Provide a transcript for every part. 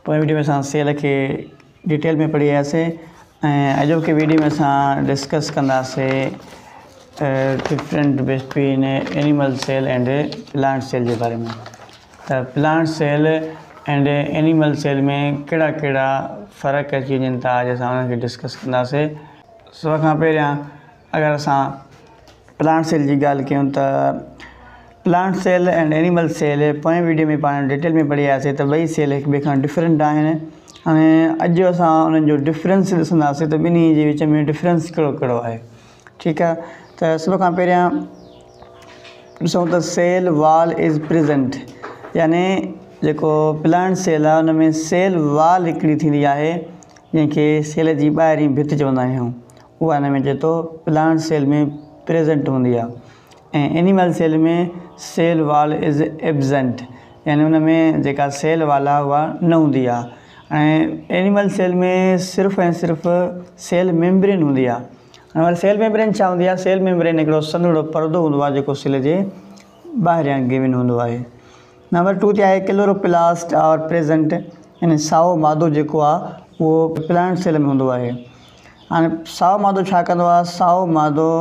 पोइ वीडियो में असां सेल खे डिटेल में पढ़ी आयासीं ऐं अॼु के वीडियो में असां डिस्कस कंदासीं different between animal cell and plant cell जे बारे में। त plant cell and animal cell में कहिड़ा कहिड़ा फ़र्क़ु अची वञनि था, अॼु असां उन्हनि खे डिस्कस कंदासीं। सभ खां पहिरियां अगरि असां प्लांट सेल जी ॻाल्हि कयूं त plant cell and animal cell पोएं वीडियो में पाण डिटेल में पढ़ी आयासीं त ॿई सेल हिक ॿिए खां डिफरेंट आहिनि। हाणे अॼु असां उन्हनि जो डिफरेंस ॾिसंदासीं त ॿिन्ही जे विच में डिफरेंस कहिड़ो कहिड़ो आहे। ठीकु आहे, त सभ खां पहिरियां ॾिसूं त सेल वॉल इज़ प्रेज़ेंट, यानी जेको प्लांट सेल आहे उन में सेल वॉल हिकिड़ी थींदी आहे जंहिंखे सेल जी ॿाहिरीं भित चवंदा आहियूं। उहा हिन में चए थो प्लांट सेल में प्रेज़ेंट हूंदी आहे। ऐं एनिमल सेल में सेल वॉल इज़ एब्सेंट, यानी उन में जेका सेल वॉल आहे उहा न हूंदी आहे। ऐं एनिमल सेल में सिर्फ़ु ऐं सिर्फ़ु सेल मेम्ब्रेन हूंदी आहे। हाणे वरी सेल मेम्ब्रेन छा हूंदी आहे? सेल मेम्ब्रेन हिकिड़ो सन्हड़ो परदो हूंदो आहे जेको सेल जे ॿाहिरियां गिवन हूंदो आहे। नंबर 2 ते आहे क्लोरोप्लास्ट आर प्रेज़ेंट, यानी साओ मादो जेको आहे उहो प्लांट सेल में हूंदो आहे। हाणे साओ मादो छा कंदो आहे? साओ मादो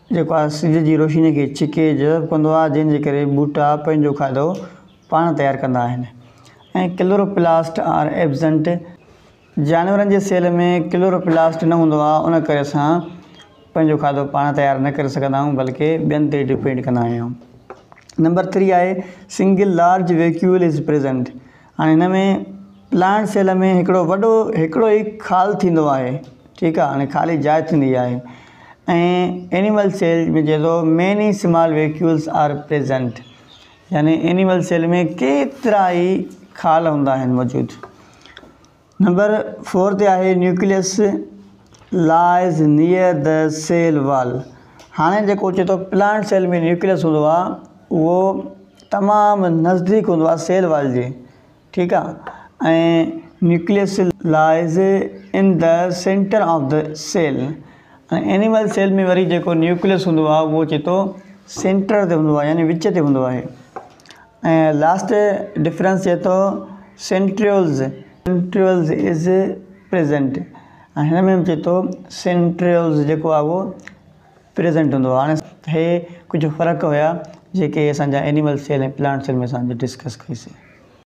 जेको आहे सिज जी रोशनी खे छिके जज़ब कंदो आहे, जंहिंजे करे ॿूटा पंहिंजो खाधो पाण तयारु कंदा आहिनि। ऐं क्लोरोप्लास्ट आर एब्सेंट, जानवरनि जे सेल में क्लोरोप्लास्ट न हूंदो आहे, उन करे असां पंहिंजो खाधो पाण तयारु न करे सघंदा आहियूं, बल्कि ॿियनि ते डिपेंड कंदा आहियूं। नंबर 3 आहे single large vacuole is present. हाणे हिन में प्लांट सेल में हिकिड़ो ई खाल थींदो आहे। ठीकु आहे, हाणे ख़ाली जाइ थींदी आहे। ऐं एनिमल सेल में चए थो many small vacuoles are present, यानी एनिमल सेल में केतिरा ई खाल हूंदा आहिनि मौजूदु। नंबर 4 ते आहे nucleus lies near the cell wall. हाणे जेको चए थो प्लांट सेल में न्यूक्लियस हूंदो आहे उहो तमामु नज़दीक हूंदो आहे सेल वॉल जे। ठीकु आहे, ऐं nucleus lies in the centre of the cell. ऐं एनिमल सेल में वरी जेको न्यूक्लियस हूंदो आहे उहो चए थो सेंटर ते हूंदो आहे, यानी विच ते हूंदो आहे। ऐं लास्ट डिफरेंस चए थो सेंट्रियोल्स इज़ प्रेज़ेंट। ऐं हिन में चए थो सेंट्रियोल्स जेको आहे उहो प्रेज़ेंट हूंदो आहे। हाणे हे कुझु फ़र्क़ु हुया जेके असांजा एनिमल सेल ऐं प्लांट सेल में असां डिस्कस कईसीं।